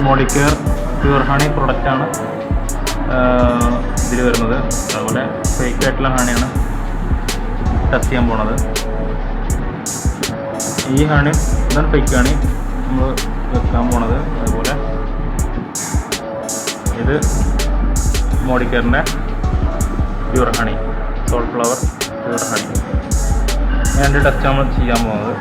Modicare pure honey പ്രൊഡക്റ്റാണ് ഇതിൽ വരുന്നത്. അതുപോലെ ഫേക്ക് ആയിട്ടുള്ള ഹണിയാണ് ടെസ്റ്റ് ചെയ്യാൻ പോണത്. ഈ ഹണി ഇതാണ് ഫേക്ക് ഹണി നമ്മൾ വെക്കാൻ പോണത്. അതുപോലെ ഇത് മോഡിക്കെയറിൻ്റെ പ്യൂർ ഹണി, സോൾഫ്ലവർ പ്യൂർ ഹണി. രണ്ട് ടെസ്റ്റ് നമ്മൾ ചെയ്യാൻ പോകുന്നത്.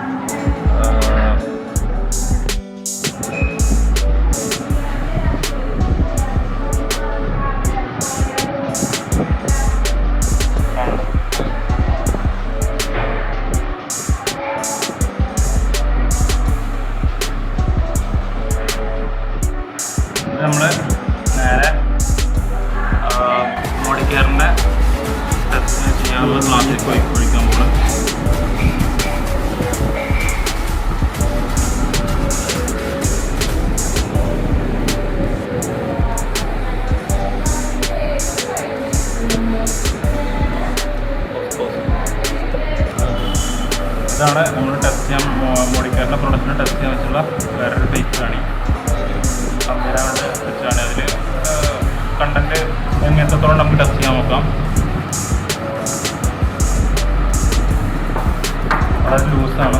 നമ്മൾ നേരെ മോഡിക്കെയറിൻ്റെ ടെസ്റ്റ് ചെയ്യാനുള്ള ഗ്ലാസ്സിൽ ഒഴിക്കാൻ പോകുന്നത്. ഇതാണ് നമ്മൾ ടെസ്റ്റ് ചെയ്യാൻ മോഡിക്കെയറിൻ്റെ പ്രൊഡക്റ്റിന് ടെസ്റ്റ് ചെയ്യാൻ വെച്ചുള്ള വേറൊരു ഫേക്ക് ഹണി. കമ്പനിയുടെ വെച്ചാണ് അതിൽ കണ്ടൻറ്റ് എത്രത്തോളം നമുക്ക് ടെസ്റ്റ് ചെയ്യാൻ നോക്കാം. വളരെ ലൂസാണ്.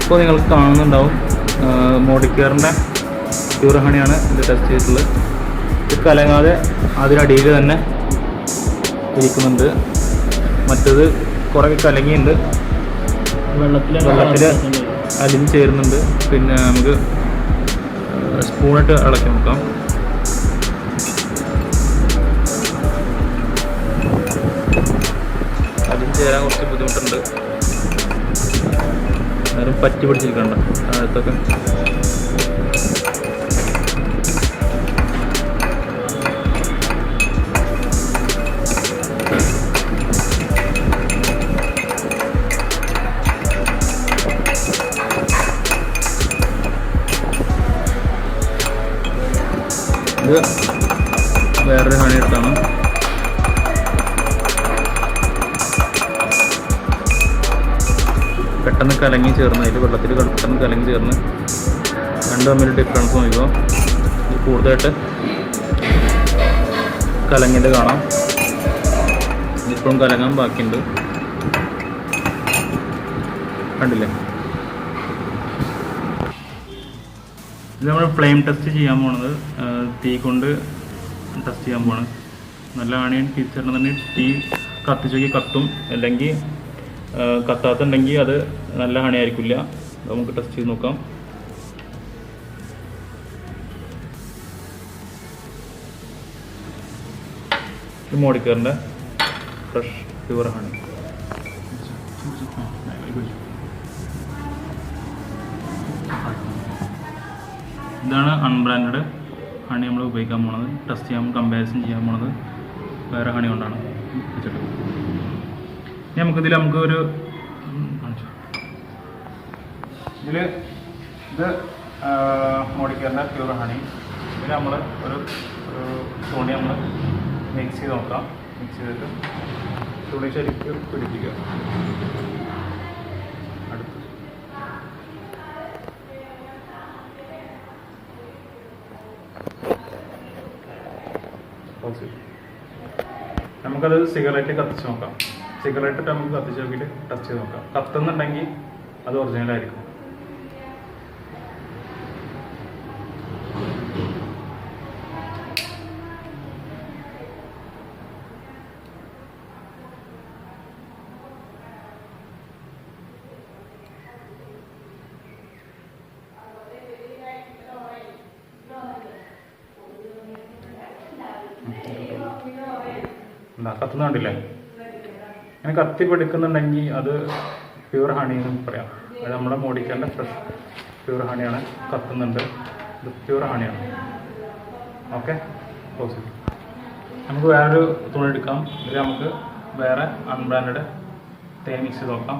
ഇപ്പോൾ നിങ്ങൾക്ക് കാണുന്നുണ്ടാവും മോഡിക്കെയറിൻ്റെ പ്യൂർ ഹണിയാണ് ഇത് ടെസ്റ്റ് ചെയ്തിട്ടുള്ളത്. ഇത് കലങ്ങാതെ അതിനടിയിൽ തന്നെ ഇരിക്കുന്നുണ്ട്. മറ്റത് കുറേ കലങ്ങിയുണ്ട്, വെള്ളത്തിൽ അലിഞ്ഞ് ചേരുന്നുണ്ട്. പിന്നെ നമുക്ക് സ്പൂണിട്ട് ഇളക്കി നോക്കാം. അലിഞ്ഞ് ചേരാൻ കുറച്ച് ബുദ്ധിമുട്ടുണ്ട്. എന്നാലും പറ്റി പിടിച്ചിരിക്കണ്ട താഴത്തൊക്കെ. ഇത് വേറൊരു ഹണി എടുത്താണ്. പെട്ടെന്ന് കലങ്ങി ചേർന്ന് അതിൽ വെള്ളത്തിൽ പെട്ടെന്ന് കലങ്ങി ചേർന്ന് രണ്ട് തമ്മിൽ ഡിഫറൻസ് നോക്കുമ്പോൾ ഇത് കൂടുതലായിട്ട് കലങ്ങിയത് കാണാം. ഇപ്പോഴും കലങ്ങാൻ ബാക്കിയുണ്ട്, കണ്ടില്ലേ? ഇത് നമ്മൾ ഫ്ലെയിം ടെസ്റ്റ് ചെയ്യാൻ പോണത്. തീ കൊണ്ട് ടെസ്റ്റ് ചെയ്യാൻ പോണത്. നല്ല ഹണിയാണ് തിരിച്ചറിഞ്ഞിട്ടുണ്ടെങ്കിൽ തീ കത്തിച്ചോക്കി കത്തും, അല്ലെങ്കിൽ കത്താത്തുണ്ടെങ്കിൽ അത് നല്ല ഹണി ആയിരിക്കില്ല. നമുക്ക് ടെസ്റ്റ് ചെയ്ത് നോക്കാം. ഇത് മോഡിക്കെയറിൻ്റെ ഫ്രഷ് പ്യൂർ ഹണി. ഇതാണ് അൺബ്രാൻഡഡ് ഹണി നമ്മൾ ഉപയോഗിക്കാൻ പോണത്. ടെസ്റ്റ് ചെയ്യാൻ കമ്പാരിസൺ ചെയ്യാൻ പോണത് വേറെ ഹണി കൊണ്ടാണ് വെച്ചിട്ട്. നമുക്കൊരു ഇത് മോഡിക്കെയറിൻ്റെ പ്യൂർ ഹണി. ഇതിൽ നമ്മൾ ഒരു തുണി നമ്മൾ മിക്സ് ചെയ്ത് നോക്കാം. മിക്സ് ചെയ്തിട്ട് തുണി ശരിക്കും പിടിപ്പിക്കുക. നമുക്കത് സിഗരറ്റ് കത്തിച്ച് നോക്കാം. സിഗരറ്റ് നമുക്ക് കത്തിച്ച് നോക്കിയിട്ട് ടെസ്റ്റ് ചെയ്ത് നോക്കാം. കത്തുന്നുണ്ടെങ്കിൽ അത് ഒറിജിനലായിരിക്കും. എന്താ കത്തുന്നുണ്ടില്ലേ? അങ്ങനെ കത്തി പിടിക്കുന്നുണ്ടെങ്കിൽ അത് പ്യൂർ ഹണി എന്ന് പറയാം. അത് നമ്മുടെ മോഡിക്കെയറിൻ്റെ ഫ്രഷ് പ്യൂർ ഹണിയാണ്. കത്തുന്നുണ്ട്, ഇത് പ്യൂർ ഹണിയാണ്. Okay, possible. നമുക്ക് വേറൊരു തുണി എടുക്കാം. ഇതിൽ നമുക്ക് വേറെ അൺബ്രാൻഡഡ് തേൻ മിക്സ് ചെയ്ത് നോക്കാം.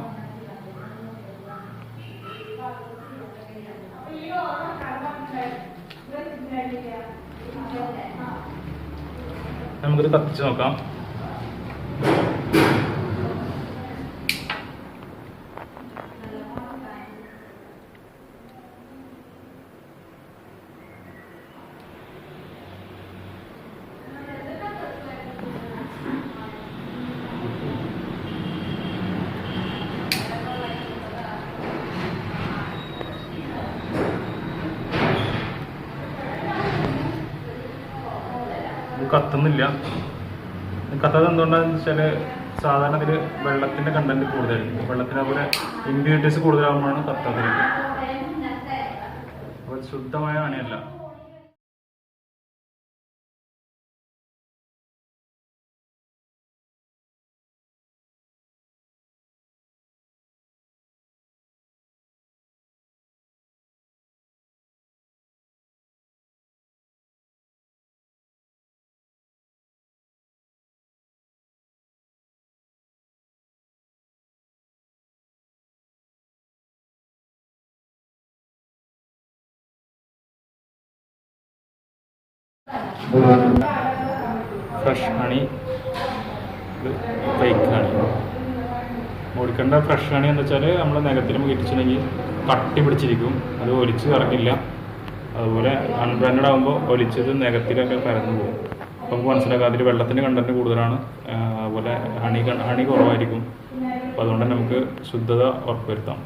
നമുക്കിത് കത്തിച്ച് നോക്കാം. കത്തുന്നില്ല. കത്താതെ എന്തുകൊണ്ടാണെന്ന് വെച്ചാൽ സാധാരണ ഇതിൽ വെള്ളത്തിൻ്റെ കണ്ടന്റ് കൂടുതലായിരിക്കും. വെള്ളത്തിന് അതുപോലെ ഇമ്പ്യൂരിറ്റീസ് കൂടുതലാകുമ്പോഴാണ് കത്താതിരിക്കുക. അപ്പോൾ ശുദ്ധമായ ഹണിയല്ല. Fresh honey, fake honey. ഓടിക്കേണ്ട ഫ്രഷ് ഹണി എന്ന് വെച്ചാൽ നമ്മൾ നഖത്തിൽ ഇടിച്ചിട്ടുണ്ടെങ്കിൽ കട്ടി പിടിച്ചിരിക്കും, അത് ഒലിച്ച് ഇറങ്ങില്ല. അതുപോലെ അൺബ്രാൻഡഡ് ആകുമ്പോൾ ഒലിച്ചത് നഖത്തിലൊക്കെ പരന്നു പോകും. അപ്പോൾ നമുക്ക് മനസ്സിലാക്കാം അതിൽ വെള്ളത്തിൻ്റെ കണ്ടന്റ് കൂടുതലാണ്, അതുപോലെ ഹണി കുറവായിരിക്കും. അപ്പോൾ അതുകൊണ്ട് തന്നെ നമുക്ക് ശുദ്ധത ഉറപ്പുവരുത്താം.